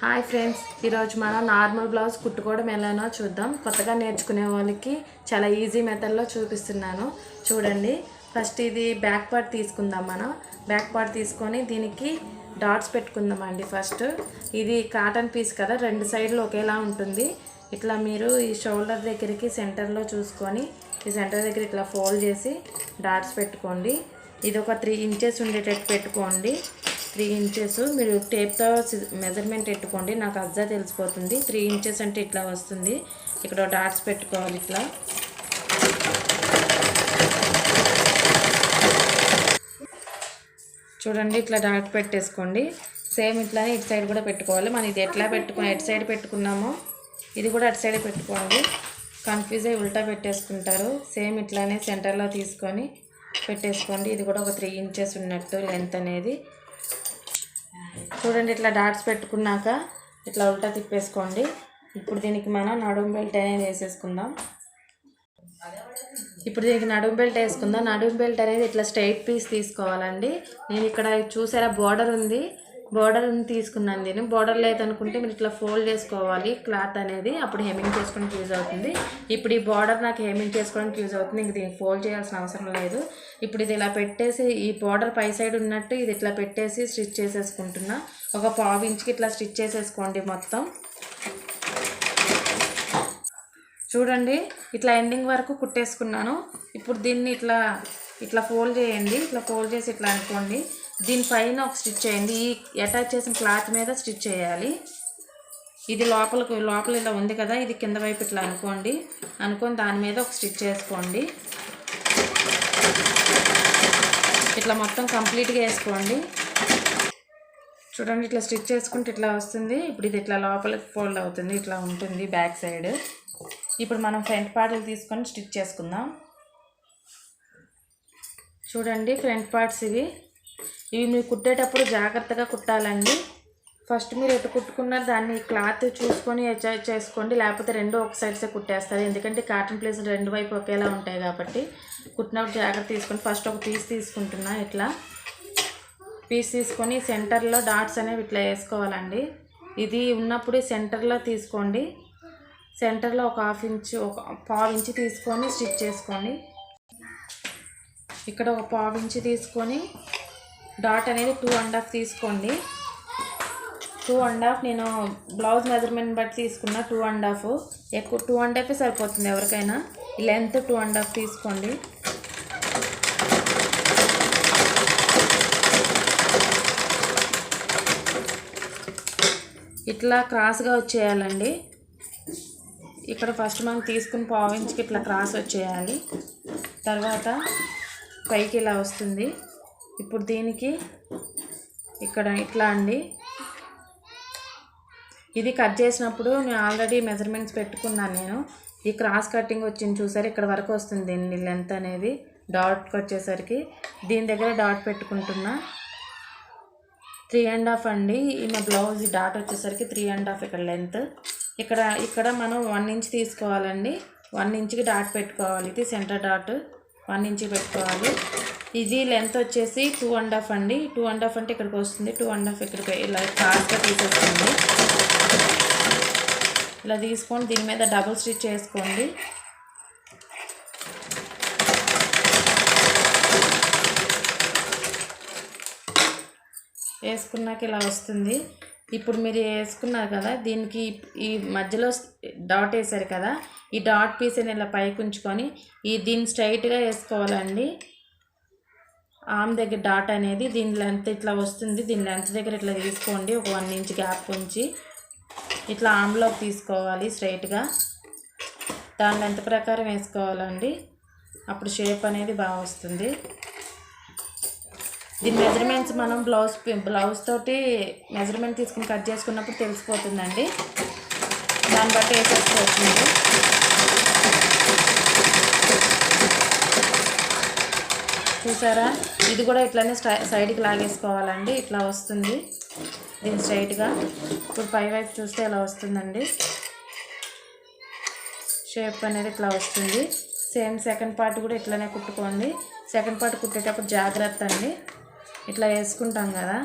Hi friends, ఈరోజు మనం normal blouse కుట్టుకోవడం ఎలానో చూద్దాం. కొత్తగా నేర్చుకునే వాళ్ళకి చాలా ఈజీ మెథడ్లో చూపిస్తున్నాను. చూడండి, ఫస్ట్ ఇది బ్యాక్ పార్ట్ తీసుకుందాం. మనం బ్యాక్ పార్ట్ తీసుకొని దీనికి డాట్స్ పెట్టుకుందామండి. ఫస్ట్ ఇది కాటన్ పీస్ కదా, రెండు సైడ్లు ఒకేలా ఉంటుంది. ఇట్లా మీరు ఈ షోల్డర్ దగ్గరికి సెంటర్లో చూసుకొని ఈ సెంటర్ దగ్గర ఇట్లా ఫోల్డ్ చేసి డాట్స్ పెట్టుకోండి. ఇది ఒక 3 ఇంచెస్ ఉండేటట్టు పెట్టుకోండి. 3 ఇంచెస్ మీరు టేప్తో మెజర్మెంట్ పెట్టుకోండి. నాకు అజ్జా తెలిసిపోతుంది. 3 ఇంచెస్ అంటే ఇట్లా వస్తుంది. ఇక్కడ డాట్స్ పెట్టుకోవాలి. ఇట్లా చూడండి, ఇట్లా డాట్ పెట్టేసుకోండి. సేమ్ ఇట్లానే ఇటు సైడ్ కూడా పెట్టుకోవాలి. మనం ఇది ఎట్లా ఎటు సైడ్ పెట్టుకున్నామో ఇది కూడా అటు సైడ్ పెట్టుకోండి. కన్ఫ్యూజ్ అయ్యి ఉల్టా పెట్టేసుకుంటారు. సేమ్ ఇట్లానే సెంటర్లో తీసుకొని పెట్టేసుకోండి. ఇది కూడా ఒక 3 ఇంచెస్ ఉన్నట్టు లెంత్ అనేది. చూడండి, ఇట్లా డాట్స్ పెట్టుకున్నాక ఇట్లా ఉల్టా తిప్పేసుకోండి. ఇప్పుడు దీనికి మనం నడుము బెల్ట్ అనేది వేసేసుకుందాం. నడుము బెల్ట్ అనేది ఇట్లా స్ట్రైట్ పీస్ తీసుకోవాలండి. నేను ఇక్కడ చూసారా బోర్డర్ ఉంది తీసుకున్నాను. నేను బోర్డర్ లేదనుకుంటే మీరు ఇట్లా ఫోల్డ్ చేసుకోవాలి క్లాత్ అనేది, అప్పుడు హెమ్మింగ్ చేసుకోవడానికి యూజ్ అవుతుంది. ఇప్పుడు ఈ బోర్డర్ నాకు హెమ్మింగ్ చేసుకోవడానికి యూజ్ అవుతుంది. ఇంక దీనికి ఫోల్డ్ చేయాల్సిన అవసరం లేదు. ఇప్పుడు ఇది ఇలా పెట్టేసి ఈ బోర్డర్ పై సైడ్ ఉన్నట్టు ఇది ఇట్లా పెట్టేసి స్టిచ్ చేసేసుకుంటున్నా. ఒక 1/2 ఇంచ్కి ఇట్లా స్టిచ్ చేసేసుకోండి మొత్తం. చూడండి, ఇట్లా ఎండింగ్ వరకు కుట్టేసుకున్నాను. ఇప్పుడు దీన్ని ఇట్లా ఫోల్డ్ చేయండి. ఇట్లా ఫోల్డ్ చేసి ఇట్లా అనుకోండి. దీనిపైన ఒక స్టిచ్ చేయండి. ఈ అటాచ్ చేసిన క్లాత్ మీద స్టిచ్ చేయాలి. ఇది లోపల ఇలా ఉంది కదా, ఇది కింద వైపు ఇట్లా అనుకొని దాని మీద ఒక స్టిచ్ చేసుకోండి. ఇట్లా మొత్తం కంప్లీట్గా వేసుకోండి. చూడండి, ఇట్లా స్టిచ్ చేసుకుంటే ఇట్లా వస్తుంది. ఇప్పుడు ఇది ఇట్లా లోపలికి ఫోల్డ్ అవుతుంది. ఇట్లా ఉంటుంది బ్యాక్ సైడ్. ఇప్పుడు మనం ఫ్రంట్ పార్ట్లు తీసుకొని స్టిచ్ చేసుకుందాం. చూడండి, ఫ్రంట్ పార్ట్స్ ఇవి మీరు కుట్టేటప్పుడు జాగ్రత్తగా కుట్టాలండి. ఫస్ట్ మీరు ఎటు కుట్టుకున్నారు దాన్ని క్లాత్ చూసుకొని అడ్జస్ట్ చేసుకోండి, లేకపోతే రెండు ఒక సైడ్సే కుట్టేస్తారు. ఎందుకంటే కాటన్ ప్లేస్ రెండు వైపు ఒకేలా ఉంటాయి కాబట్టి కుట్టినప్పుడు జాగ్రత్త తీసుకొని ఫస్ట్ ఒక పీస్ తీసుకుంటున్నా. ఇట్లా పీస్ తీసుకొని సెంటర్లో డాట్స్ అనేవి ఇట్లా వేసుకోవాలండి. ఇది ఉన్నప్పుడు సెంటర్లో తీసుకోండి. సెంటర్లో ఒక 1/2 ఇంచ్ తీసుకొని స్టిచ్ చేసుకోండి. ఇక్కడ ఒక 1/2 ఇంచ్ తీసుకొని డాట్ అనేది 2.5 తీసుకోండి. 2.5 నేను బ్లౌజ్ మెజర్మెంట్ బట్టి తీసుకున్న 2.5. ఎక్కువ 2.5 సరిపోతుంది ఎవరికైనా. ఈ లెంత్ 2.5 తీసుకోండి. ఇట్లా క్రాస్గా వచ్చేయాలండి. ఇక్కడ ఫస్ట్ మనం తీసుకుని 1/2 ఇంచ్కి ఇట్లా క్రాస్ వచ్చేయాలి. తర్వాత పైకి ఇలా వస్తుంది. ఇప్పుడు దీనికి ఇక్కడ ఇట్లా అండి, ఇది కట్ చేసినప్పుడు నేను ఆల్రెడీ మెజర్మెంట్స్ పెట్టుకున్నాను. నేను ఈ క్రాస్ కటింగ్ వచ్చింది చూసారు, ఇక్కడ వరకు వస్తుంది దీన్ని లెంత్ అనేది. డాట్కి వచ్చేసరికి దీని దగ్గర డాట్ పెట్టుకుంటున్నా. 3.5 అండి ఈ బ్లౌజ్ డాట్ వచ్చేసరికి 3.5 ఇక్కడ లెంత్. ఇక్కడ మనం 1 ఇంచ్ తీసుకోవాలండి. 1 ఇంచ్కి డాట్ పెట్టుకోవాలి. ఇది సెంటర్ డాట్ 1 ఇంచ్ పెట్టుకోవాలి. ఇది లెంత్ వచ్చేసి 2.5 అండి. 2.5 అంటే ఇక్కడికి వస్తుంది. 2.5 ఇక్కడికి ఇలా క్రాస్గా తీసేసుకోండి. ఇలా తీసుకొని దీని మీద డబుల్ స్టిచ్ చేసుకోండి. వేసుకున్నాక ఇలా వస్తుంది. ఇప్పుడు మీరు వేసుకున్నారు కదా, దీనికి ఈ మధ్యలో డాట్ వేసారు కదా, ఈ డాట్ పీస్ని ఇలా పైకి ఉంచుకొని దీన్ని స్ట్రైట్గా వేసుకోవాలండి. ఆర్మ్ దగ్గర డాట్ అనేది దీని లెంత్ ఇట్లా వస్తుంది. దీని లెంత్ దగ్గర ఇట్లా తీసుకోండి. ఒక 1 ఇంచ్ గ్యాప్ ఉంచి ఇట్లా ఆర్మ్లోకి తీసుకోవాలి స్ట్రైట్గా. దాని లెంత్ ప్రకారం వేసుకోవాలండి. అప్పుడు షేప్ అనేది బాగా వస్తుంది. దీని మెజర్మెంట్స్ మనం బ్లౌజ్ తోటి మెజర్మెంట్ తీసుకుని కట్ చేసుకున్నప్పుడు తెలిసిపోతుందండి. దాన్ని బట్టి వేసేసుకోవచ్చు. చూసారా, ఇది కూడా ఇట్లానే సైడ్కి లాగేసుకోవాలండి. ఇట్లా వస్తుంది దీన్ని స్ట్రైట్గా. ఇప్పుడు పై వైపు చూస్తే ఇలా వస్తుందండి. షేప్ అనేది ఇట్లా వస్తుంది. సేమ్ సెకండ్ పార్ట్ కూడా ఇట్లానే కుట్టుకోండి. సెకండ్ పార్ట్ కుట్టేటప్పుడు జాగ్రత్త అండి. ఇట్లా వేసుకుంటాం కదా,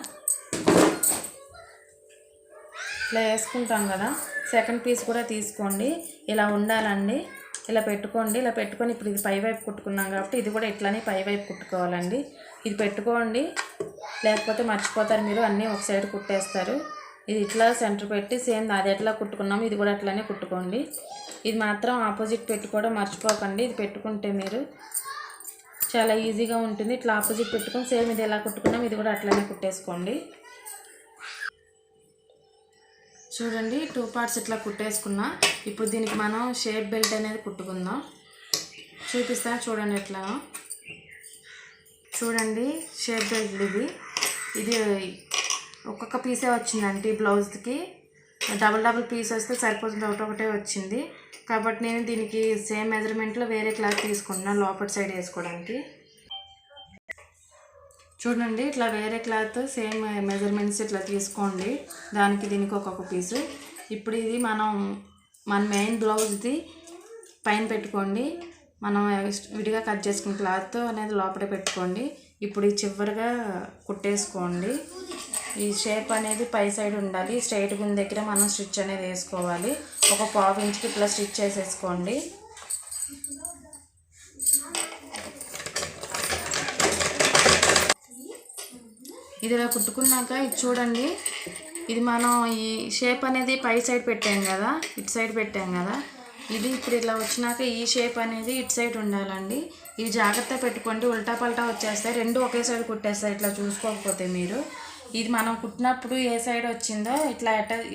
ఇట్లా వేసుకుంటాం కదా, సెకండ్ పీస్ కూడా తీసుకోండి. ఇలా ఉండాలండి, ఇలా పెట్టుకోండి. ఇలా పెట్టుకొని ఇప్పుడు ఇది పై వైపు కుట్టుకున్నాం కాబట్టి ఇది కూడా ఇట్లానే పై వైపు కుట్టుకోవాలండి. ఇది పెట్టుకోండి, లేకపోతే మర్చిపోతారు మీరు, అన్నీ ఒక సైడ్ కుట్టేస్తారు. ఇది ఇట్లా సెంటర్ పెట్టి సేమ్ అది ఎట్లా కుట్టుకున్నాము ఇది కూడా అట్లానే కుట్టుకోండి. ఇది మాత్రం ఆపోజిట్ పెట్టుకోవడం మర్చిపోకండి. ఇది పెట్టుకుంటే మీరు చాలా ఈజీగా ఉంటుంది. ఇట్లా ఆపోజిట్ పెట్టుకొని సేమ్ ఇది ఎలా కుట్టుకున్నాం ఇది కూడా అట్లానే కుట్టేసుకోండి. చూడండి 2 పార్ట్స్ ఇట్లా కుట్టేసుకున్నా. ఇప్పుడు దీనికి మనం షేప్ బెల్ట్ అనేది కుట్టుకుందాం. చూపిస్తాను చూడండి ఎట్లా. చూడండి షేప్ బెల్ట్ ఇది ఒక్కొక్క పీసే వచ్చిందండి. బ్లౌజ్కి డబుల్ పీస్ వస్తే సరిపోతుంది, ఒకటే వచ్చింది కాబట్టి నేను దీనికి సేమ్ మెజర్మెంట్లో వేరే క్లాత్ తీసుకుంటున్నాను లోపల సైడ్ వేసుకోవడానికి. చూడండి ఇట్లా వేరే క్లాత్ సేమ్ మెజర్మెంట్స్ ఇట్లా తీసుకోండి, దానికి దీనికి ఒక్కొక్క పీసు. ఇప్పుడు ఇది మన మెయిన్ బ్లౌజ్ది పైన పెట్టుకోండి. మనం విడిగా కట్ చేసుకున్న క్లాత్ అనేది లోపలే పెట్టుకోండి. ఇప్పుడు ఈ చివరిగా కుట్టేసుకోండి. ఈ షేప్ అనేది పై సైడ్ ఉండాలి. స్ట్రైట్గా ఉన్న దగ్గర మనం స్టిచ్ అనేది వేసుకోవాలి. ఒక 1/2 ఇంచ్కి ఇట్లా స్టిచ్ చేసేసుకోండి. ఇది ఇలా కుట్టుకున్నాక ఇది చూడండి, ఇది మనం ఈ షేప్ అనేది పై సైడ్ పెట్టాం కదా, ఇటు సైడ్ పెట్టాం కదా, ఇది ఇప్పుడు ఇలా వచ్చినాక ఈ షేప్ అనేది ఇటు సైడ్ ఉండాలండి. ఇది జాగ్రత్తగా పెట్టుకోండి, ఉల్టా పల్టా వచ్చేస్తాయి, రెండు ఒకే సైడ్ కుట్టేస్తాయి ఇట్లా చూసుకోకపోతే మీరు. ఇది మనం కుట్టినప్పుడు ఏ సైడ్ వచ్చిందో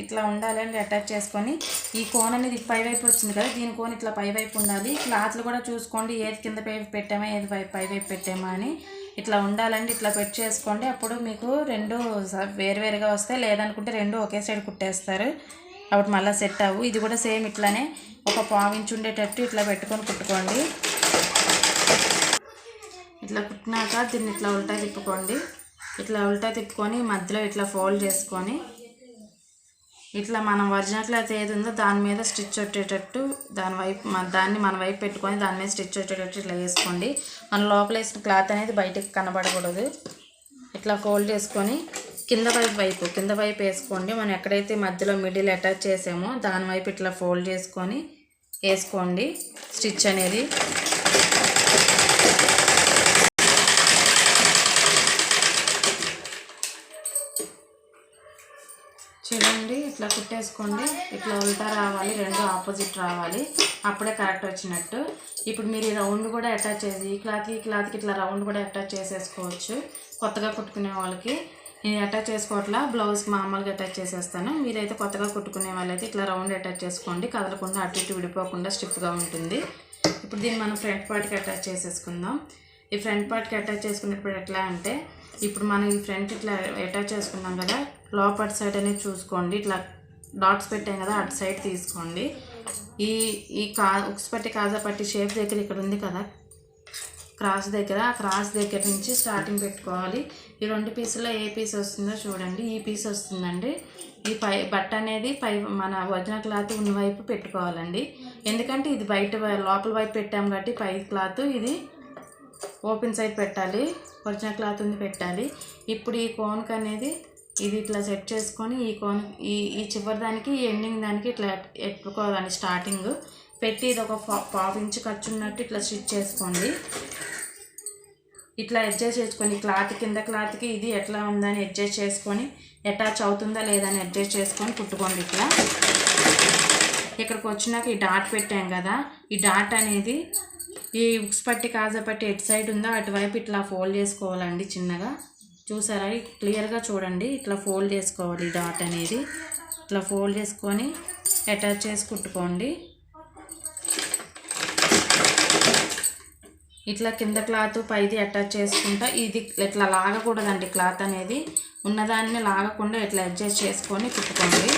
ఇట్లా ఉండాలని అటాచ్ చేసుకొని, ఈ కోన్ అనేది పై వైపు వచ్చింది కదా, దీని కోన్ ఇట్లా పై వైపు ఉండాలి. క్లాత్లు కూడా చూసుకోండి, ఏది కింద వైపు పెట్టామా ఏది పై వైపు పెట్టామా అని ఇట్లా ఉండాలండి. ఇట్లా పెట్టి చేసుకోండి, అప్పుడు మీకు రెండు వేరువేరుగా వస్తాయి. లేదనుకుంటే రెండు ఒకే సైడ్ కుట్టేస్తారు, అప్పుడు మళ్ళీ సెట్ అవ్వు. ఇది కూడా సేమ్ ఇట్లానే ఒక 1/2 ఇంచ్ ఉండేటట్టు ఇట్లా పెట్టుకొని కుట్టుకోండి. ఇట్లా కుట్టినాక దీన్ని ఇట్లా ఉల్టా తిప్పుకోండి. ఇట్లా ఉల్టా తిప్పుకొని మధ్యలో ఇట్లా ఫోల్డ్ చేసుకొని ఇట్లా మనం ఒరిజినల్ క్లాత్ ఏది ఉందో దాని మీద స్టిచ్ వచ్చేటట్టు దాన్ని మన వైపు పెట్టుకొని దాని మీద స్టిచ్ వచ్చేటట్టు ఇట్లా వేసుకోండి. మన లోపల వేసిన క్లాత్ అనేది బయటకు కనబడకూడదు. ఇట్లా ఫోల్డ్ చేసుకొని కింద వైపు వేసుకోండి. మనం ఎక్కడైతే మధ్యలో మిడిల్ అటాచ్ చేసామో దాని వైపు ఇట్లా ఫోల్డ్ చేసుకొని వేసుకోండి స్టిచ్ అనేది. చూడండి ఇట్లా కుట్టేసుకోండి. ఇట్లా ఉల్టా రావాలి, రెండు ఆపోజిట్ రావాలి, అప్పుడే కరెక్ట్ వచ్చినట్టు. ఇప్పుడు మీరు ఈ రౌండ్ కూడా అటాచ్ చేసి ఈ క్లాత్కి ఇట్లా రౌండ్ కూడా అటాచ్ చేసేసుకోవచ్చు. కొత్తగా కుట్టుకునే వాళ్ళకి నేను అటాచ్ చేసుకోవట్లా, బ్లౌజ్కి మామూలుగా అటాచ్ చేసేస్తాను. మీరైతే కొత్తగా కుట్టుకునే వాళ్ళైతే ఇట్లా రౌండ్ అటాచ్ చేసుకోండి, కదలకుండా అటు ఇటు విడిపోకుండా స్టిఫ్గా ఉంటుంది. ఇప్పుడు దీన్ని మనం ఫ్రంట్ పార్ట్కి అటాచ్ చేసేసుకుందాం. ఈ ఫ్రంట్ పార్ట్కి అటాచ్ చేసుకున్నప్పుడు ఎట్లా అంటే, ఇప్పుడు మనం ఈ ఫ్రంట్ ఇట్లా అటాచ్ చేసుకున్నాం కదా, లోపల సైడ్ అనేది చూసుకోండి. ఇట్లా డాట్స్ పెట్టాం కదా, అటు సైడ్ తీసుకోండి. ఈ ఉక్స్ పట్టి కాజా పట్టి షేప్ దగ్గర ఇక్కడ ఉంది కదా క్రాస్ దగ్గర, ఆ క్రాస్ దగ్గర నుంచి స్టార్టింగ్ పెట్టుకోవాలి. ఈ 2 పీసుల్లో ఏ పీస్ వస్తుందో చూడండి, ఈ పీస్ వస్తుందండి. ఈ బట్ట అనేది మన ఒరిజినల్ క్లాత్ ఉన్న వైపు పెట్టుకోవాలండి. ఎందుకంటే ఇది లోపల వైపు పెట్టాం కాబట్టి పై క్లాత్ ఇది ఓపెన్ సైడ్ పెట్టాలి, ఒరిజినల్ క్లాత్ ఉంది పెట్టాలి. ఇప్పుడు ఈ కోన్కి అనేది ఇది ఇట్లా సెట్ చేసుకొని ఈ చివరి దానికి ఎండింగ్ దానికి ఇట్లా ఎట్టుకోవాలండి. స్టార్టింగ్ పెట్టి ఇది ఒక 1/2 ఇంచ్ ఖర్చు ఉన్నట్టు ఇట్లా స్టిచ్ చేసుకోండి. ఇట్లా అడ్జస్ట్ చేసుకొని కింద క్లాత్కి ఇది ఎట్లా ఉందని అడ్జస్ట్ చేసుకొని అటాచ్ అవుతుందా లేదా అని అడ్జస్ట్ చేసుకొని కుట్టుకోండి. ఇట్లా ఇక్కడికి వచ్చినాక ఈ డాట్ పెట్టాం కదా, ఈ డాట్ అనేది ఈ ఉక్స్ పట్టి కాజా పట్టి ఎటు సైడ్ ఉందో అటువైపు ఇట్లా ఫోల్డ్ చేసుకోవాలండి. చిన్నగా చూసారా, క్లియర్గా చూడండి. ఇట్లా ఫోల్డ్ చేసుకోవాలి. ఈ డాట్ అనేది ఇట్లా ఫోల్డ్ చేసుకొని అటాచ్ చేసి కుట్టుకోండి. ఇట్లా కింద క్లాత్ పైది అటాచ్ చేసుకుంటా ఇది ఇట్లా లాగకూడదండి. క్లాత్ అనేది ఉన్నదాన్ని లాగకుండా ఇట్లా అడ్జస్ట్ చేసుకొని కుట్టుకోండి.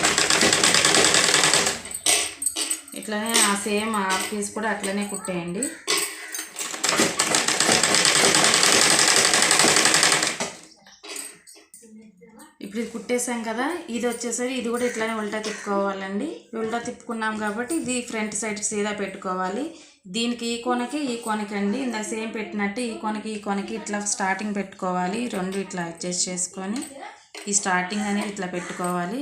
ఇట్లానే ఆ సేమ్ హాఫ్ పీస్ కూడా అట్లనే కుట్టేయండి. ఇప్పుడు ఇది కుట్టేసాం కదా, ఇది వచ్చేసరి ఇది కూడా ఇట్లానే ఉల్టా తిప్పుకోవాలండి. ఉల్టా తిప్పుకున్నాం కాబట్టి ఇది ఫ్రంట్ సైడ్ సీదా పెట్టుకోవాలి. దీనికి ఈ కోనకి అండి ఇందాక సేమ్ పెట్టినట్టు ఈ కోనకి ఇట్లా స్టార్టింగ్ పెట్టుకోవాలి. రెండు ఇట్లా అడ్జస్ట్ చేసుకొని ఈ స్టార్టింగ్ అనేది ఇట్లా పెట్టుకోవాలి.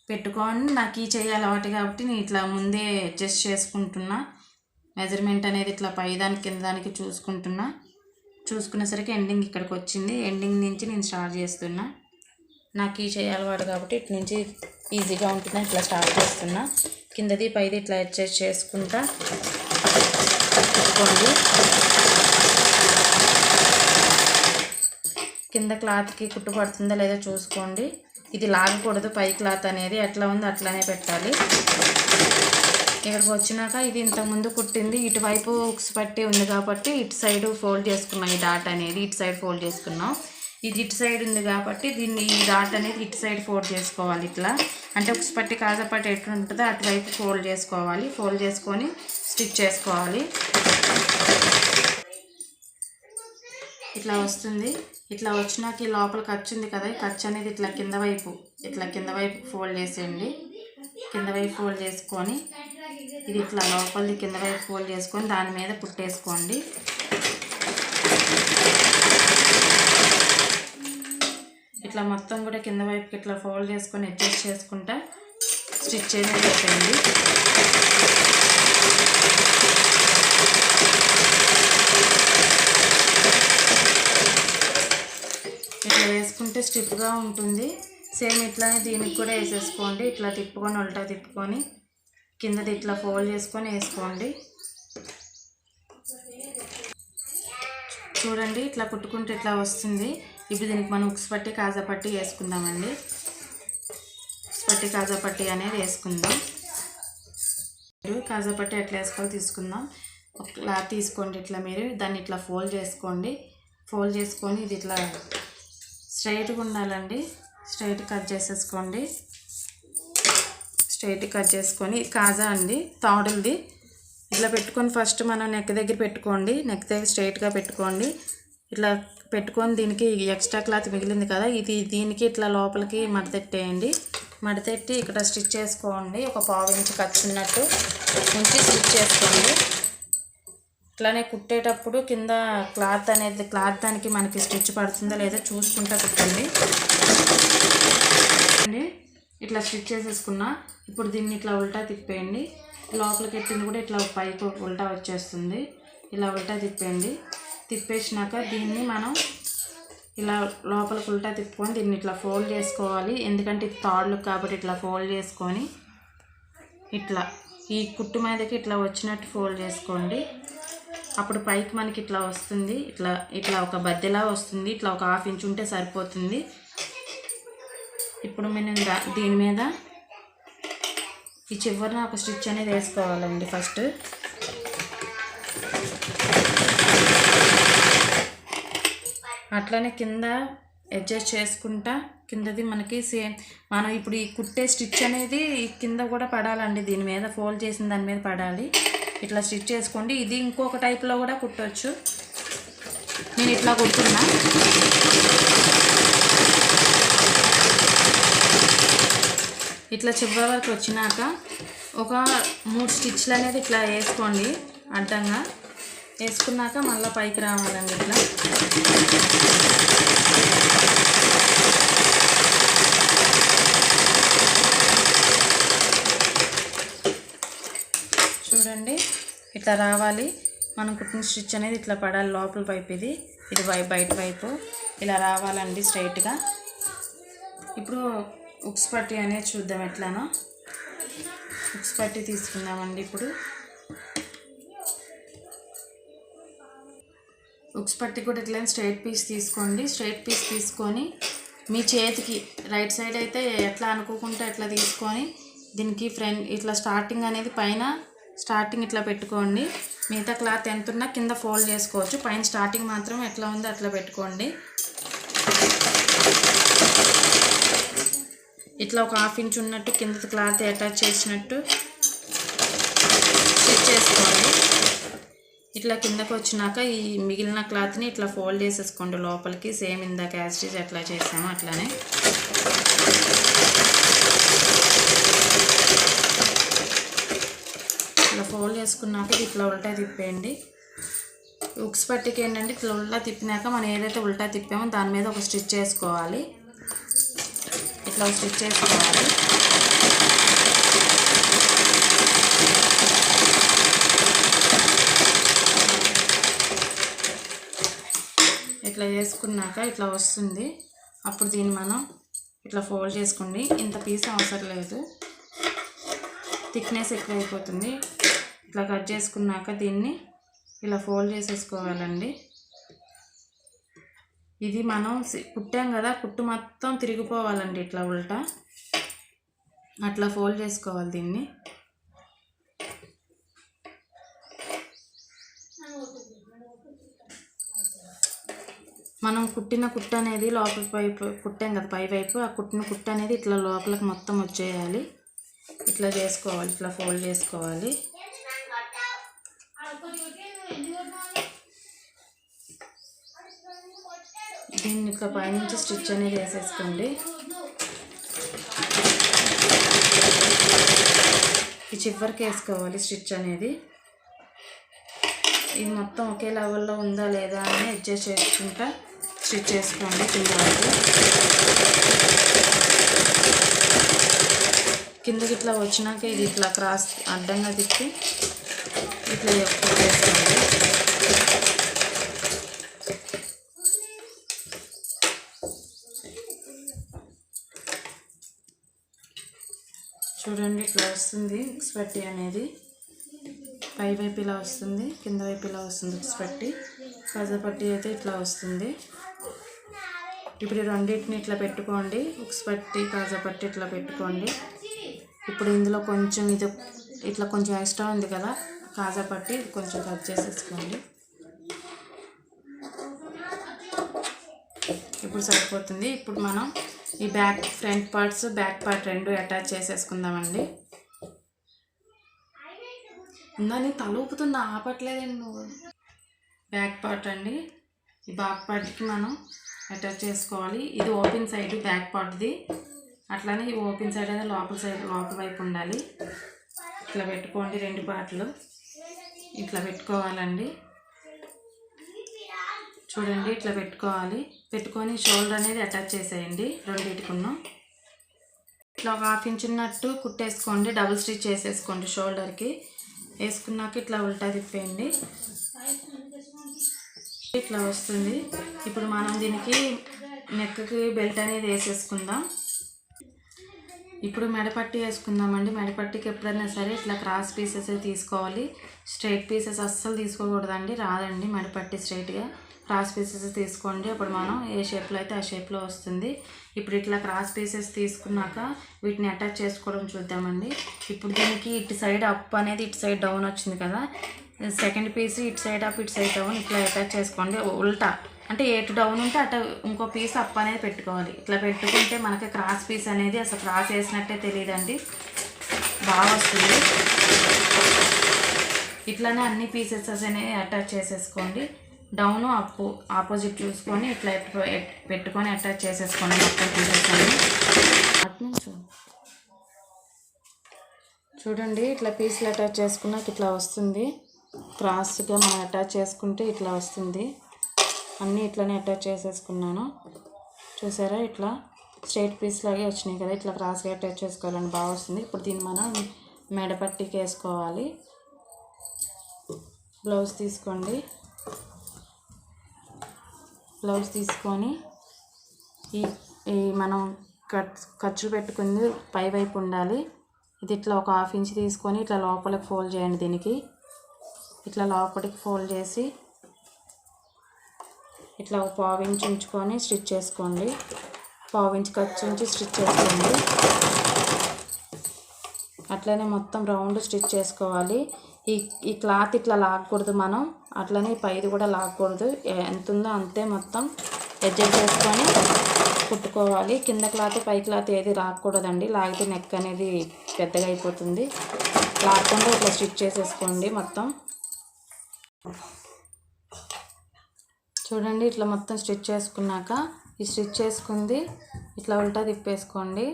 పెట్టుకొని నాకు ఈ చేయి అలవాటు కాబట్టి నేను ఇట్లా ముందే అడ్జస్ట్ చేసుకుంటున్నా. మెజర్మెంట్ అనేది ఇట్లా పైదానికి కింద దానికి చూసుకునేసరికి ఎండింగ్ ఇక్కడికి వచ్చింది. ఎండింగ్ నుంచి నేను స్టార్ట్ చేస్తున్నా. నాకు ఈ చేయి అలవాటు కాబట్టి ఇటు నుంచి ఈజీగా ఉంటుందని ఇట్లా స్టార్ట్ చేస్తున్నా. కిందది పైది ఇట్లా అడ్జస్ట్ చేసుకుంటా పెట్టుకోండి. కింద క్లాత్కి కుట్టు పడుతుందో లేదో చూసుకోండి. ఇది లాగకూడదు. పై క్లాత్ అనేది ఎట్లా ఉందో అట్లానే పెట్టాలి. ఇక్కడికి వచ్చినాక ఇది ఇంతకుముందు కుట్టింది ఇటువైపు ఉక్స్ పట్టి ఉంది కాబట్టి ఇటు సైడ్ ఫోల్డ్ చేసుకున్నాం. ఈ డాట్ అనేది ఇటు సైడ్ ఫోల్డ్ చేసుకున్నాం. ఇది ఇటు సైడ్ ఉంది కాబట్టి దీన్ని ఈ డాట్ అనేది ఇటు సైడ్ ఫోల్డ్ చేసుకోవాలి. ఇట్లా అంటే ఉక్స్ పట్టి కాజాపట్టి ఎటు ఉంటుందో అటువైపు ఫోల్డ్ చేసుకోవాలి. ఫోల్డ్ చేసుకొని స్టిచ్ చేసుకోవాలి. ఇట్లా వస్తుంది. ఇట్లా వచ్చినాక ఈ లోపల ఖర్చు ఉంది కదా, ఈ ఖర్చు అనేది ఇట్లా కింద వైపు ఫోల్డ్ చేసేయండి. కింద వైపు ఫోల్డ్ చేసుకొని ఇది ఇట్లా లోపలిది కింద వైపు ఫోల్డ్ చేసుకొని దాని మీద కుట్టేసుకోండి. ఇట్లా మొత్తం కూడా కింద వైపుకి ఇట్లా ఫోల్డ్ చేసుకొని అడ్జస్ట్ చేసుకుంటా స్టిచ్ చేసి పెట్టండి. ఇట్లా వేసుకుంటే స్టిఫ్గా ఉంటుంది. సేమ్ ఇట్లానే దీనికి కూడా వేసేసుకోండి. ఇట్లా తిప్పుకొని ఉల్టా తిప్పుకొని కిందది ఇట్లా ఫోల్డ్ చేసుకొని వేసుకోండి. చూడండి ఇట్లా కుట్టుకుంటే ఇట్లా వస్తుంది. ఇప్పుడు దీనికి మనం ఉక్స్ పట్టి కాజా పట్టి వేసుకుందామండి. ఉక్స్ పట్టి కాజా పట్టి అనేది వేసుకుందాం. కాజా పట్టి ఎట్లా వేసుకోవాలి తీసుకుందాం. ఒక క్లాత్ తీసుకోండి. ఇట్లా మీరు దాన్ని ఇట్లా ఫోల్డ్ చేసుకోండి. ఫోల్డ్ చేసుకొని ఇది ఇట్లా స్ట్రైట్గా ఉండాలండి. స్ట్రైట్ కట్ చేసేసుకోండి. స్ట్రైట్ కట్ చేసుకొని కాజా అండి తాడులది ఇట్లా పెట్టుకొని ఫస్ట్ మనం నెక్ దగ్గర పెట్టుకోండి. నెక్ దగ్గర స్ట్రైట్గా పెట్టుకోండి. ఇట్లా పెట్టుకొని దీనికి ఎక్స్ట్రా క్లాత్ మిగిలింది కదా, దీనికి ఇట్లా లోపలికి మడతెట్టేయండి. మడతెట్టి ఇక్కడ స్టిచ్ చేసుకోండి. ఒక 1/2 ఇంచ్ ఖర్చు ఉన్నట్టు ఉంచి స్టిచ్ చేసుకోండి. ఇట్లానే కుట్టేటప్పుడు కింద క్లాత్ దానికి మనకి స్టిచ్ పడుతుందో లేదో చూసుకుంటా కుట్టండి. ఇట్లా స్టిచ్ చేసేసుకున్నా. ఇప్పుడు దీన్ని ఇట్లా ఉల్టా తిప్పేయండి. లోపలికి ఎట్టింది కూడా ఇట్లా పైకి ఉల్టా వచ్చేస్తుంది. ఇలా ఉల్టా తిప్పేయండి. తిప్పేసినాక దీన్ని మనం ఇలా లోపలికి ఉల్టా తిప్పుకొని దీన్ని ఇట్లా ఫోల్డ్ చేసుకోవాలి. ఎందుకంటే ఇది తాడులు కాబట్టి ఇట్లా ఫోల్డ్ చేసుకొని ఇట్లా ఈ కుట్టు మీదకి ఇట్లా వచ్చినట్టు ఫోల్డ్ చేసుకోండి. అప్పుడు పైకి మనకి ఇట్లా వస్తుంది. ఇట్లా ఒక బద్దెలా వస్తుంది. ఇట్లా ఒక 1/2 ఇంచ్ ఉంటే సరిపోతుంది. ఇప్పుడు మనం దీని మీద ఈ చివరిన ఒక స్టిచ్ అనేది వేసుకోవాలండి. ఫస్ట్ అట్లానే కింద అడ్జస్ట్ చేసుకుంటా కిందది మనకి సేమ్ మనం ఇప్పుడు ఈ కుట్టే స్టిచ్ అనేది కింద కూడా పడాలండి. దీని మీద ఫోల్డ్ చేసిన దాని మీద పడాలి. ఇట్లా స్టిచ్ చేసుకోండి. ఇది ఇంకొక టైప్లో కూడా కుట్టవచ్చు. నేను ఇట్లా కుడుతున్నా. ఇట్లా చివరి వరకు వచ్చినాక ఒక 3 స్టిచ్లు అనేది ఇట్లా వేసుకోండి. అడ్డంగా వేసుకున్నాక మళ్ళీ పైకి రావాలండి. ఇట్లా చూడండి ఇట్లా రావాలి. మనం కుట్టిన స్టిచ్ అనేది ఇట్లా పడాలి. లోపల వైపు ఇది బయట వైపు ఇలా రావాలండి స్ట్రైట్గా. ఇప్పుడు ఉక్స్ పట్టి అనేది చూద్దాం ఎట్లానో. ఉక్స్ పట్టి తీసుకుందామండి. ఇప్పుడు ఉక్స్ పట్టి కూడా ఇట్లా స్ట్రైట్ పీస్ తీసుకోండి. స్ట్రైట్ పీస్ తీసుకొని మీ చేతికి రైట్ సైడ్ అయితే ఎట్లా అనుకోకుండా ఎట్లా తీసుకొని దీనికి ఫ్రంట్ ఇట్లా స్టార్టింగ్ అనేది పైన స్టార్టింగ్ ఇట్లా పెట్టుకోండి. మిగతా క్లాత్ ఎంత ఉన్నా కింద ఫోల్డ్ చేసుకోవచ్చు. పైన స్టార్టింగ్ మాత్రం ఎట్లా ఉందో అట్లా పెట్టుకోండి. ఇట్లా ఒక 1/2 ఇంచ్ ఉన్నట్టు కింద క్లాత్ అటాచ్ చేసినట్టు స్టిచ్ చేసుకోండి. ఇట్లా కిందకు వచ్చినాక ఈ మిగిలిన క్లాత్ని ఇట్లా ఫోల్డ్ చేసేసుకోండి లోపలికి. సేమ్ ఇందాక యాజ్ ఇట్ ఈజ్ ఎట్లా చేసామో అట్లానే. ఇట్లా ఫోల్డ్ చేసుకున్నాక ఇట్లా ఉల్టా తిప్పేయండి. ఉక్స్ పట్టికి ఏంటంటే ఇట్లా ఉల్టా తిప్పినాక మనం ఏదైతే ఉల్టా తిప్పామో దాని మీద ఒక స్టిచ్ చేసుకోవాలి. ఇట్లా స్టిచ్ చేసుకోవాలి. ఇట్లా వేసుకున్నాక ఇట్లా వస్తుంది. అప్పుడు దీన్ని మనం ఇట్లా ఫోల్డ్ చేసుకోండి. ఇంత పీస్ అవసరం లేదు, థిక్నెస్ ఎక్కువ అయిపోతుంది. ఇట్లా కట్ చేసుకున్నాక దీన్ని ఇలా ఫోల్డ్ చేసేసుకోవాలండి. ఇది మనం కుట్టాం కదా, కుట్టు మొత్తం తిరిగిపోవాలండి. ఇట్లా ఉల్టా అట్లా ఫోల్డ్ చేసుకోవాలి దీన్ని. మనం కుట్టిన కుట్టు అనేది లోపల వైపు కుట్టాం కదా పై వైపు, ఆ కుట్టిన కుట్టు అనేది ఇట్లా లోపలికి మొత్తం వచ్చేయాలి. ఇట్లా చేసుకోవాలి, ఇట్లా ఫోల్డ్ చేసుకోవాలి. దీన్ని ఇట్లా పైనుంచి స్టిచ్ అనేది వేసేసుకోండి. ఈ చివరికి వేసుకోవాలి స్టిచ్ అనేది. ఇది మొత్తం ఒకే లెవెల్లో ఉందా లేదా అని అడ్జస్ట్ చేసుకుంటా స్టిచ్ చేసుకోండి. కిందకి ఇట్లా వచ్చినాక ఇది ఇట్లా క్రాస్ అడ్డంగా తిప్పి ఇట్లా వేసుకోండి. చూడండి ఇట్లా వస్తుంది ఉక్స్ పట్టి అనేది. పై వైపు ఇలా వస్తుంది, కింద వైపు ఇలా వస్తుంది ఉక్స్ పట్టి. కాజా పట్టి అయితే ఇట్లా వస్తుంది. ఇప్పుడు ఈ రెండింటిని ఇట్లా పెట్టుకోండి, ఉక్స్ పట్టి కాజా పట్టి ఇట్లా పెట్టుకోండి. ఇప్పుడు ఇందులో కొంచెం ఇది ఇట్లా కొంచెం ఎక్స్ట్రా ఉంది కదా కాజా పట్టి, కొంచెం కట్ చేసేసుకోండి. ఇప్పుడు సరిపోతుంది. ఇప్పుడు మనం ఈ ఫ్రంట్ పార్ట్స్ బ్యాక్ పార్ట్ రెండు అటాచ్ చేసేసుకుందామండి. ఉందని తలూపుతుంది, ఆపట్లేదండి నువ్వు. బ్యాక్ పార్ట్ అండి, ఈ బ్యాక్ పార్ట్కి మనం అటాచ్ చేసుకోవాలి. ఇది ఓపెన్ సైడ్ బ్యాక్ పార్ట్ది, అట్లానే ఈ ఓపెన్ సైడ్ అనేది లోపల వైపు ఉండాలి. ఇట్లా పెట్టుకోండి, రెండు పార్ట్లు ఇట్లా పెట్టుకోవాలండి. చూడండి ఇట్లా పెట్టుకోవాలి. పెట్టుకొని షోల్డర్ అనేది అటాచ్ చేసేయండి రెండింటికున్న. ఇట్లా ఒక హాఫ్ ఇంచ్ ఉన్నట్టు కుట్టేసుకోండి, డబుల్ స్టిచ్ చేసేసుకోండి షోల్డర్కి. వేసుకున్నాక ఇట్లా ఉల్టా తిప్పేయండి, ఇట్లా వస్తుంది. ఇప్పుడు మనం దీనికి నెక్కి బెల్ట్ అనేది వేసేసుకుందాం. ఇప్పుడు మెడపట్టి వేసుకుందామండి. మెడపట్టికి ఎప్పుడైనా సరే ఇట్లా క్రాస్ పీసెస్ తీసుకోవాలి, స్ట్రైట్ పీసెస్ అస్సలు తీసుకోకూడదండి, రాదండి మెడపట్టి స్ట్రైట్గా. క్రాస్ పీసెస్ తీసుకోండి, అప్పుడు మనం ఏ షేప్లో అయితే ఆ షేప్లో వస్తుంది. ఇప్పుడు ఇట్లా క్రాస్ పీసెస్ తీసుకున్నాక వీటిని అటాచ్ చేసుకోవడం చూద్దామండి. ఇప్పుడు దీనికి ఇటు సైడ్ అప్ అనేది ఇటు సైడ్ డౌన్ వచ్చింది కదా, సెకండ్ పీస్ ఇటు సైడ్ అప్ ఇటు సైడ్ డౌన్ ఇట్లా అటాచ్ చేసుకోండి. ఉల్టా అంటే ఎటు డౌన్ ఉంటే అటు ఇంకో పీస్ అప్ అనేది పెట్టుకోవాలి. ఇట్లా పెట్టుకుంటే మనకి క్రాస్ పీస్ అనేది అసలు క్రాస్ వేసినట్టే తెలియదండి, బాగా వస్తుంది. ఇట్లానే అన్ని పీసెస్ అనేవి అటాచ్ చేసేసుకోండి. డౌన్ అప్ ఆపోజిట్ చూసుకొని ఇట్లా పెట్టుకొని అటాచ్ చేసేసుకోండి మొత్తం పీసెస్ అన్ని. అట్నుంచు చూడండి ఇట్లా పీసులు అటాచ్ చేసుకున్నాక ఇట్లా వస్తుంది. క్రాస్గా మనం అటాచ్ చేసుకుంటే ఇట్లా వస్తుంది. అన్నీ ఇట్లానే అటాచ్ చేసేసుకున్నాను, చూసారా ఇట్లా స్ట్రైట్ పీస్ లాగే వచ్చినాయి కదా, ఇట్లా క్రాస్గా అటాచ్ చేసుకోవాలని బాగా వస్తుంది. ఇప్పుడు దీన్ని మనం మెడపట్టికి వేసుకోవాలి. బ్లౌజ్ తీసుకోండి, బ్లౌజ్ తీసుకొని ఈ మనం ఖర్చు పెట్టుకుంది పై వైపు ఉండాలి. ఇది ఇట్లా ఒక హాఫ్ ఇంచ్ తీసుకొని ఇట్లా లోపలికి ఫోల్డ్ చేయండి. దీనికి ఇట్లా లోపలికి ఫోల్డ్ చేసి ఇట్లా ఒక పావు ఇంచ్ ఉంచుకొని స్టిచ్ చేసుకోండి. పావు ఇంచ్ ఖర్చు ఉంచి స్టిచ్ చేసుకోండి. అట్లనే మొత్తం రౌండ్ స్టిచ్ చేసుకోవాలి. ఈ క్లాత్ ఇట్లా లాగకూడదు మనం, అట్లనే పైది కూడా లాగకూడదు. ఎంత ఉందో అంతే మొత్తం అడ్జస్ట్ చేసుకొని కుట్టుకోవాలి. కింద క్లాత్ పై క్లాత్ ఏది రాకూడదండి, లాగితే నెక్ అనేది పెద్దగా అయిపోతుంది. లాగకుండా ఇట్లా స్టిచ్ చేసేసుకోండి మొత్తం. చూడండి ఇట్లా మొత్తం స్టిచ్ చేసుకున్నాక ఈ స్టిచ్ చేసుకుంది ఇట్లా ఉల్టా తిప్పేసుకోండి.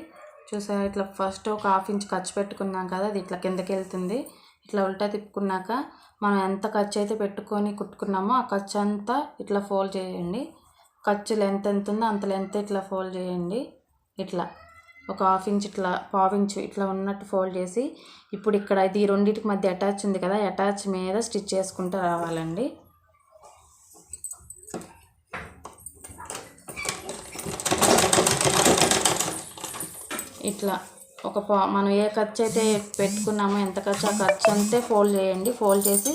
చూసారా ఇట్లా ఫస్ట్ ఒక హాఫ్ ఇంచ్ ఖర్చు పెట్టుకున్నాం కదా, అది ఇట్లా కిందకి వెళ్తుంది. ఇట్లా ఉల్టా తిప్పుకున్నాక మనం ఎంత ఖర్చు అయితే పెట్టుకొని కుట్టుకున్నామో ఆ ఖర్చు అంతా ఇట్లా ఫోల్డ్ చేయండి. ఖర్చు లెంత్ ఎంత ఉందో అంత లెంత్ ఇట్లా ఫోల్డ్ చేయండి. ఇట్లా ఒక 1/2 ఇంచ్ ఇట్లా 1/2 ఇంచ్ ఇట్లా ఉన్నట్టు ఫోల్డ్ చేసి ఇప్పుడు ఇక్కడ ఇది రెండింటికి మధ్య అటాచ్ ఉంది కదా, అటాచ్ మీద స్టిచ్ చేసుకుంటూ రావాలండి. ఇట్లా మనం ఏ ఖర్చు అయితే పెట్టుకున్నామో ఎంత ఖర్చు ఆ ఖర్చు అంతే ఫోల్డ్ చేయండి. ఫోల్డ్ చేసి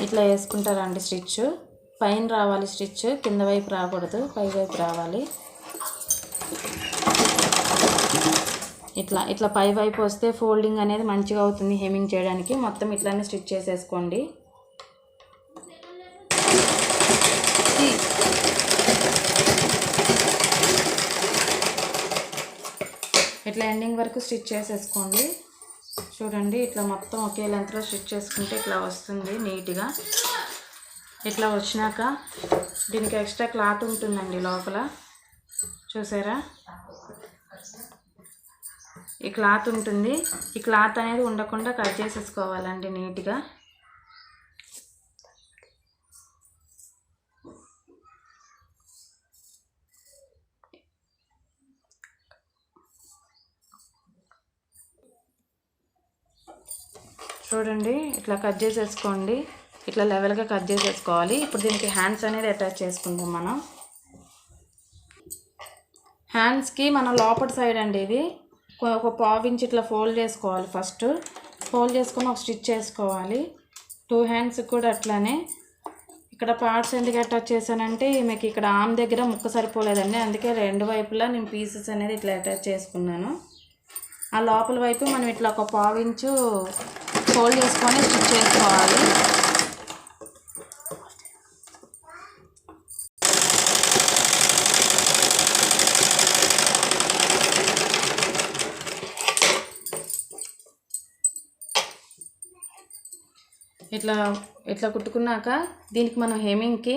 ఇట్లా వేసుకుంటారండి. స్టిచ్ పైన రావాలి, స్టిచ్ కింద వైపు రాకూడదు, పై వైపు రావాలి. ఇట్లా పై వైపు వస్తే ఫోల్డింగ్ అనేది మంచిగా అవుతుంది హెమ్మింగ్ చేయడానికి. మొత్తం ఇట్లానే స్టిచ్ చేసేసుకోండి. ఇట్లా ఎండింగ్ వరకు స్టిచ్ చేసేసుకోండి. చూడండి ఇట్లా మొత్తం ఒకే లెంత్లో స్టిచ్ చేసుకుంటే ఇట్లా వస్తుంది నీట్గా. ఇట్లా వచ్చినాక దీనికి ఎక్స్ట్రా క్లాత్ ఉంటుందండి లోపల, చూసారా? ఈ క్లాత్ ఉంటుంది. ఈ క్లాత్ అనేది ఉండకుండా కట్ చేసేసుకోవాలండి నీట్గా. చూడండి ఇట్లా కట్ చేసేసుకోండి. ఇట్లా లెవెల్గా కట్ చేసేసుకోవాలి. ఇప్పుడు దీనికి హ్యాండ్స్ అనేది అటాచ్ చేసుకుంటాం మనం. హ్యాండ్స్కి మన లోపల సైడ్ అండి ఇది ఒక 1/2 ఇంచ్ ఇట్లా ఫోల్డ్ చేసుకోవాలి. ఫస్ట్ ఫోల్డ్ చేసుకొని ఒక స్టిచ్ చేసుకోవాలి. 2 హ్యాండ్స్ కూడా అట్లానే. ఇక్కడ పార్ట్స్ ఎందుకు అటాచ్ చేశానంటే మీకు ఇక్కడ ఆర్మ్ దగ్గర ముక్క సరిపోలేదండి, అందుకే 2 వైపులా నేను పీసెస్ అనేది ఇట్లా అటాచ్ చేసుకున్నాను. ఆ లోపల వైపు మనం ఇట్లా ఒక 1/2 ఇంచు ఫోల్డ్ చేసుకొని స్టిచ్ చేసుకోవాలి. ఇట్లా కుట్టుకున్నాక దీనికి మనం హెమ్మింగ్కి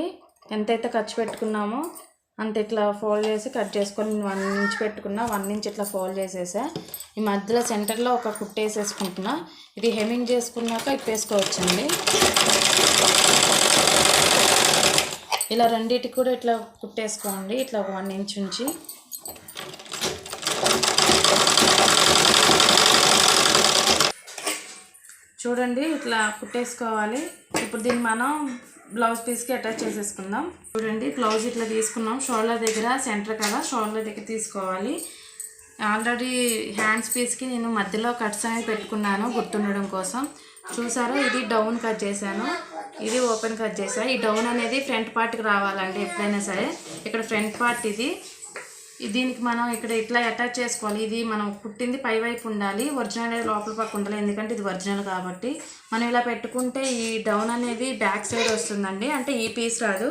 ఎంతైతే ఖర్చు పెట్టుకున్నామో అంత ఇట్లా ఫోల్డ్ చేసి కట్ చేసుకొని 1 ఇంచ్ పెట్టుకున్నా, 1 ఇంచ్ ఇట్లా ఫోల్డ్ చేసేసా. ఈ మధ్యలో సెంటర్లో ఒక కుట్టేసేసుకుంటున్నా. ఇది హెమ్మింగ్ చేసుకున్నాక ఇప్పేసుకోవచ్చండి. ఇలా రెండింటికి కూడా ఇట్లా కుట్టేసుకోండి. ఇట్లా 1 ఇంచ్ ఉంచి చూడండి ఇట్లా కుట్టేసుకోవాలి. ఇప్పుడు దీన్ని మనం బ్లౌజ్ పీస్కి అటాచ్ చేసేసుకుందాం. చూడండి బ్లౌజ్ ఇట్లా తీసుకున్నాం. షోల్డర్ దగ్గర సెంటర్ కదా, షోల్డర్ దగ్గర తీసుకోవాలి. ఆల్రెడీ హ్యాండ్స్ పీస్కి నేను మధ్యలో కట్స్ అనేది పెట్టుకున్నాను గుర్తుండడం కోసం. చూసారా, ఇది డౌన్ కట్ చేశాను, ఇది ఓపెన్ కట్ చేశాను. ఈ డౌన్ అనేది ఫ్రంట్ పార్ట్కి రావాలండి ఎప్పుడైనా సరే. ఇక్కడ ఫ్రంట్ పార్ట్ ఇది. దీనికి మనం ఇక్కడ ఇట్లా అటాచ్ చేసుకోవాలి. ఇది మనం కుట్టింది పై వైపు ఉండాలి, ఒరిజినల్ అనేది లోపల పక్క ఉండాలి, ఎందుకంటే ఇది ఒరిజినల్ కాబట్టి. మనం ఇలా పెట్టుకుంటే ఈ డౌన్ అనేది బ్యాక్ సైడ్ వస్తుందండి, అంటే ఈ పీస్ రాదు,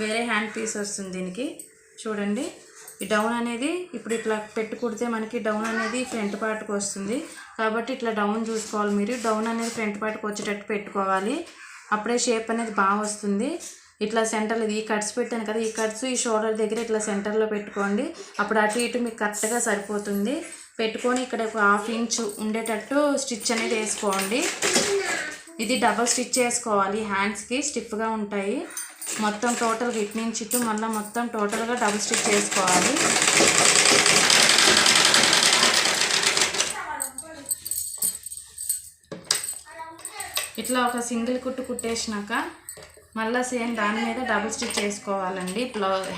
వేరే హ్యాండ్ పీస్ వస్తుంది దీనికి. చూడండి ఈ డౌన్ అనేది ఇప్పుడు ఇట్లా పెట్టి కుడితే మనకి డౌన్ అనేది ఫ్రంట్ పార్ట్కి వస్తుంది కాబట్టి ఇట్లా డౌన్ చూసుకోవాలి మీరు. డౌన్ అనేది ఫ్రంట్ పార్ట్కి వచ్చేటట్టు పెట్టుకోవాలి, అప్పుడే షేప్ అనేది బాగా వస్తుంది. ఇట్లా సెంటర్లో ఈ కట్స్ పెట్టాను కదా, ఈ కట్స్ ఈ షోల్డర్ దగ్గర ఇట్లా సెంటర్లో పెట్టుకోండి. అప్పుడు అటు ఇటు మీకు కరెక్ట్గా సరిపోతుంది. పెట్టుకొని ఇక్కడ ఒక 1/2 ఇంచ్ ఉండేటట్టు స్టిచ్ అనేది వేసుకోండి. ఇది డబల్ స్టిచ్ చేసుకోవాలి, హ్యాండ్స్కి స్టిఫ్గా ఉంటాయి. మొత్తం టోటల్గా ఇటు నుంచి ఇటు మళ్ళీ మొత్తం టోటల్గా డబుల్ స్టిచ్ చేసుకోవాలి. ఇట్లా ఒక సింగిల్ కుట్టు కుట్టేసినాక మళ్ళీ సేమ్ దాని మీద డబుల్ స్టిచ్ చేసుకోవాలండి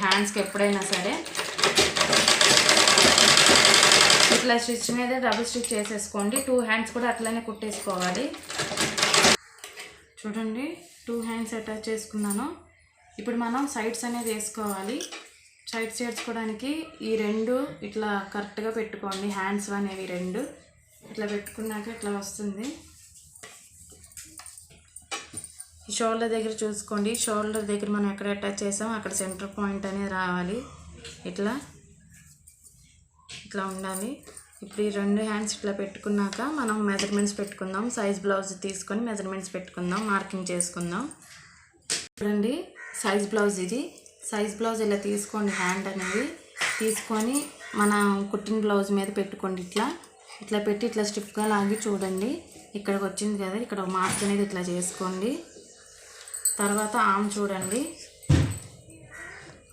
హ్యాండ్స్కి ఎప్పుడైనా సరే. ఇట్లా స్టిచ్ మీద డబుల్ స్టిచ్ చేసేసుకోండి. 2 హ్యాండ్స్ కూడా అట్లనే కుట్టేసుకోవాలి. చూడండి 2 హ్యాండ్స్ అటాచ్ చేసుకున్నాను. ఇప్పుడు మనం సైడ్స్ అనేది వేసుకోవాలి. సైడ్స్ వేసుకోవడానికి ఈ 2 ఇట్లా కరెక్ట్గా పెట్టుకోండి. హ్యాండ్స్ అనేవి 2 ఇట్లా పెట్టుకున్నాక ఇట్లా వస్తుంది. ఈ షోల్డర్ దగ్గర చూసుకోండి, షోల్డర్ దగ్గర మనం ఎక్కడ అటాచ్ చేసామో అక్కడ సెంటర్ పాయింట్ అనేది రావాలి. ఇట్లా ఉండాలి. ఇప్పుడు ఈ 2 హ్యాండ్స్ ఇట్లా పెట్టుకున్నాక మనం మెజర్మెంట్స్ పెట్టుకుందాం. సైజ్ బ్లౌజ్ తీసుకొని మెజర్మెంట్స్ పెట్టుకుందాం, మార్కింగ్ చేసుకుందాం. చూడండి సైజ్ బ్లౌజ్ ఇది. సైజ్ బ్లౌజ్ ఇలా తీసుకోండి, హ్యాండ్ అనేది తీసుకొని మనం కుట్టిన బ్లౌజ్ మీద పెట్టుకోండి. ఇట్లా పెట్టి ఇట్లా స్టిఫ్గా లాగి చూడండి, ఇక్కడికి వచ్చింది కదా, ఇక్కడ మార్క్ అనేది ఇట్లా చేసుకోండి. తర్వాత ఆర్మ్ చూడండి,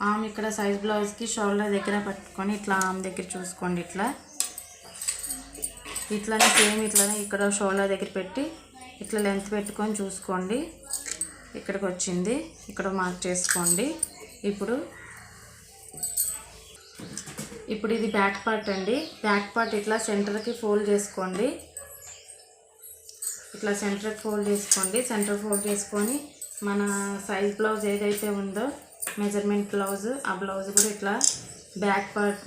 ఆమె ఇక్కడ సైజ్ బ్లౌజ్కి షోల్డర్ దగ్గర పట్టుకొని ఇట్లా ఆమె దగ్గర చూసుకోండి. ఇట్లానే సేమ్ ఇట్లానే ఇక్కడ షోల్డర్ దగ్గర పెట్టి ఇట్లా లెంత్ పెట్టుకొని చూసుకోండి. ఇక్కడికి వచ్చింది, ఇక్కడ మార్క్ చేసుకోండి. ఇప్పుడు ఇది బ్యాక్ పార్ట్ అండి. బ్యాక్ పార్ట్ ఇట్లా సెంటర్కి ఫోల్డ్ చేసుకోండి. ఇట్లా సెంటర్కి ఫోల్డ్ చేసుకోండి. సెంటర్ ఫోల్డ్ చేసుకొని మన సైజ్ బ్లౌజ్ ఏదైతే ఉందో మెజర్మెంట్ బ్లౌజ్, ఆ బ్లౌజ్ కూడా ఇట్లా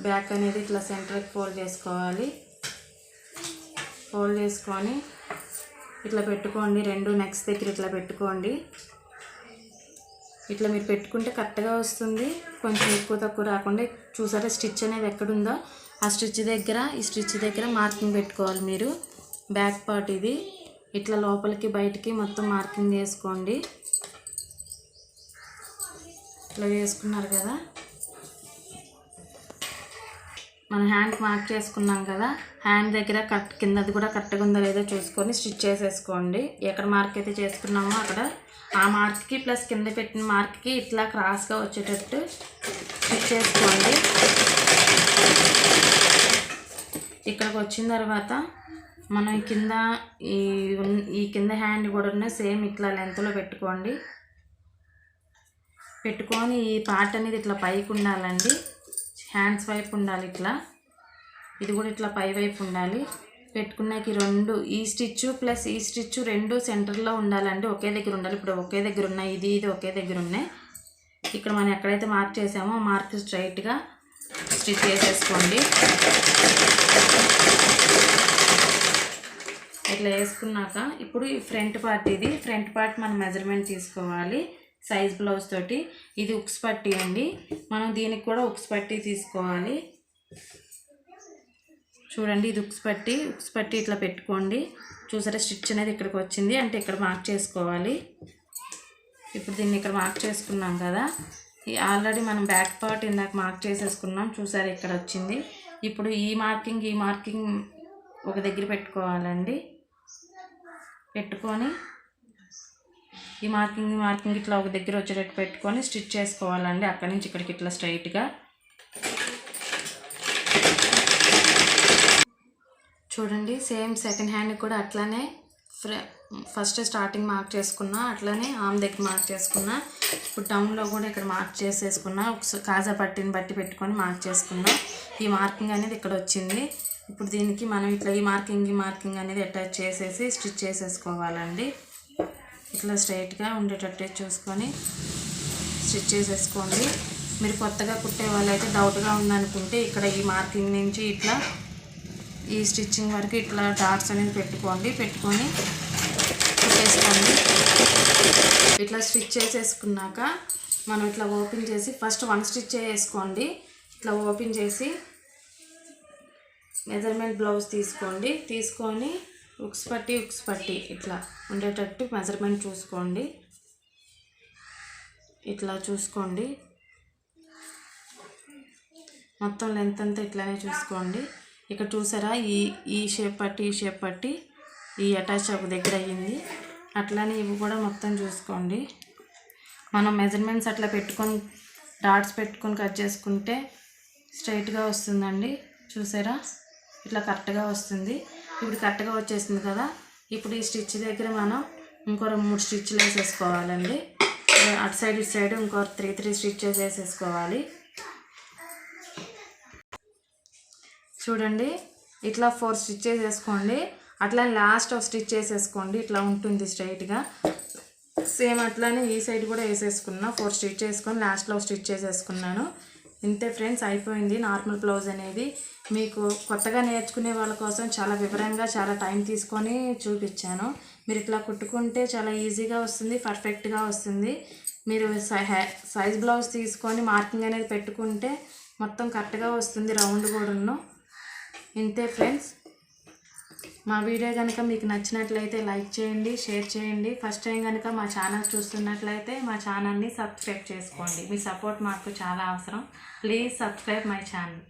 బ్యాక్ అనేది ఇట్లా సెంటర్కి ఫోల్డ్ చేసుకోవాలి. ఫోల్డ్ చేసుకొని ఇట్లా పెట్టుకోండి. రెండు నెక్స్ట్ దగ్గర ఇట్లా పెట్టుకోండి. ఇట్లా మీరు పెట్టుకుంటే కరెక్ట్గా వస్తుంది. కొంచెం ఎక్కువ తక్కువ రాకుండా చూసారా స్టిచ్ అనేది ఎక్కడుందో ఆ ఈ స్టిచ్ దగ్గర మార్కింగ్ పెట్టుకోవాలి మీరు. బ్యాక్ పార్ట్ ఇది ఇట్లా లోపలికి బయటికి మొత్తం మార్కింగ్ చేసుకోండి. ఇట్లా వేసుకున్నారు కదా, మనం హ్యాండ్ మార్క్ చేసుకున్నాం కదా, హ్యాండ్ దగ్గర కిందది కూడా కరెక్ట్గా ఉందో లేదో చూసుకొని స్టిచ్ చేసేసుకోండి. ఎక్కడ మార్క్ అయితే చేసుకున్నామో అక్కడ ఆ మార్క్కి ప్లస్ కింద పెట్టిన మార్క్కి ఇట్లా క్రాస్గా వచ్చేటట్టు స్టిచ్ చేసుకోండి. ఇక్కడికి వచ్చిన తర్వాత మనం ఈ కింద హ్యాండ్ కూడా సేమ్ ఇట్లా లెంత్లో పెట్టుకోండి. పెట్టుకొని ఈ పార్ట్ అనేది ఇట్లా పైకి ఉండాలండి. హ్యాండ్స్ వైపు ఉండాలి. ఇట్లా ఇది కూడా ఇట్లా పై వైపు ఉండాలి. పెట్టుకున్నాక రెండు ఈ స్టిచ్ ప్లస్ ఈ స్టిచ్ రెండు సెంటర్లో ఉండాలండి. ఒకే దగ్గర ఉండాలి. ఇప్పుడు ఒకే దగ్గర ఉన్నాయి, ఇది ఒకే దగ్గర ఉన్నాయి. ఇక్కడ మనం ఎక్కడైతే మార్క్ చేసామో ఆ మార్క్ స్ట్రైట్గా స్టిచ్ చేసేసుకోండి. ఇట్లా వేసుకున్నాక ఇప్పుడు ఈ ఫ్రంట్ పార్ట్ మనం మెజర్మెంట్ తీసుకోవాలి సైజ్ బ్లౌజ్ తోటి. ఇది ఉక్స్ పట్టీ అండి. మనం దీనికి కూడా ఉక్స్ పట్టీ తీసుకోవాలి. చూడండి, ఇది ఉక్స్ పట్టీ ఇట్లా పెట్టుకోండి. చూసారా స్టిచ్ అనేది ఇక్కడికి వచ్చింది అంటే ఇక్కడ మార్క్ చేసుకోవాలి. ఇప్పుడు దీన్ని ఇక్కడ మార్క్ చేసుకున్నాం కదా, ఆల్రెడీ మనం బ్యాక్ పార్ట్ ఇందాక మార్క్ చేసేసుకున్నాం. చూసారా ఇక్కడ వచ్చింది. ఇప్పుడు ఈ మార్కింగ్ ఒక దగ్గర పెట్టుకోవాలండి. పెట్టుకొని ఈ మార్కింగ్ ఇట్లా ఒక దగ్గర వచ్చేటట్టు పెట్టుకొని స్టిచ్ చేసుకోవాలండి. అక్కడి నుంచి ఇక్కడికి ఇట్లా స్ట్రైట్గా. చూడండి సేమ్ సెకండ్ హ్యాండ్ కూడా అట్లానే ఫస్ట్ స్టార్టింగ్ మార్క్ చేసుకున్నా, అట్లానే ఆమ్ దగ్గర మార్క్ చేసుకున్నా. ఇప్పుడు డౌన్లో కూడా ఇక్కడ మార్క్ చేసేసుకున్నా. కాజా పట్టిని బట్టి పెట్టుకొని మార్క్ చేసుకున్నా. ఈ మార్కింగ్ అనేది ఇక్కడ వచ్చింది. ఇప్పుడు దీనికి మనం ఇట్లా ఈ మార్కింగ్ అనేది అటాచ్ చేసేసి స్టిచ్ చేసేసుకోవాలండి. ఇట్లా స్ట్రైట్గా ఉండేటట్టు చూసుకొని స్టిచ్ చేసేసుకోండి. మీరు కొత్తగా కుట్టే వాళ్ళైతే డౌట్గా ఉందనుకుంటే ఇక్కడ ఈ మార్కింగ్ నుంచి ఇట్లా ఈ స్టిచ్చింగ్ వరకు ఇట్లా డాట్స్ అనేది పెట్టుకొని కుట్టేసుకోండి. ఇట్లా స్టిచ్ చేసేసుకున్నాక మనం ఇట్లా ఓపెన్ చేసి ఫస్ట్ 1 స్టిచ్ వేసుకోండి. ఇట్లా ఓపెన్ చేసి మెజర్మెంట్ బ్లౌజ్ తీసుకొని ఉక్స్ పట్టి ఇట్లా ఉండేటట్టు మెజర్మెంట్ చూసుకోండి. ఇట్లా చూసుకోండి. మొత్తం లెంత్ అంతా ఇట్లానే చూసుకోండి. ఇక్కడ చూసారా ఈ షేప్ పట్టి ఈ అటాచ్ ఒక దగ్గర అయ్యింది. అట్లానే ఇవి కూడా మొత్తం చూసుకోండి. మనం మెజర్మెంట్స్ అట్లా పెట్టుకొని డాట్స్ పెట్టుకొని కట్ చేసుకుంటే స్ట్రైట్గా వస్తుందండి. చూసారా ఇట్లా కరెక్ట్గా వస్తుంది. ఇప్పుడు కరెక్ట్గా వచ్చేసింది కదా. ఇప్పుడు ఈ స్టిచ్ దగ్గర మనం ఇంకో 3 స్టిచ్లు వేసేసుకోవాలండి. అటు సైడ్ ఇటు సైడ్ ఇంకో 3 స్టిచ్చెస్ వేసేసుకోవాలి. చూడండి ఇట్లా 4 స్టిచ్చెస్ వేసుకోండి. అట్లా లాస్ట్ ఒక స్టిచ్ వేసేసుకోండి. ఇట్లా ఉంటుంది స్ట్రైట్గా. సేమ్ అట్లానే ఈ సైడ్ కూడా వేసేసుకున్నా. 4 స్టిచ్ వేసుకొని లాస్ట్లో స్టిచ్ చేసేసుకున్నాను. ఇంతే ఫ్రెండ్స్, అయిపోయింది నార్మల్ బ్లౌజ్ అనేది. మీకు కొత్తగా నేర్చుకునే వాళ్ళ కోసం చాలా వివరంగా చాలా టైం తీసుకొని చూపించాను. మీరు ఇట్లా కుట్టుకుంటే చాలా ఈజీగా వస్తుంది, పర్ఫెక్ట్గా వస్తుంది. మీరు సైజ్ బ్లౌజ్ తీసుకొని మార్కింగ్ అనేది పెట్టుకుంటే మొత్తం కరెక్ట్గా వస్తుంది, రౌండ్ కూడాను. ఇంతే ఫ్రెండ్స్, మా వీడియో కనుక మీకు నచ్చినట్లయితే లైక్ చేయండి, షేర్ చేయండి. ఫస్ట్ టైం కనుక మా ఛానల్ చూస్తున్నట్లయితే మా ఛానల్ని సబ్స్క్రైబ్ చేసుకోండి. మీ సపోర్ట్ మాకు చాలా అవసరం. Please subscribe my channel.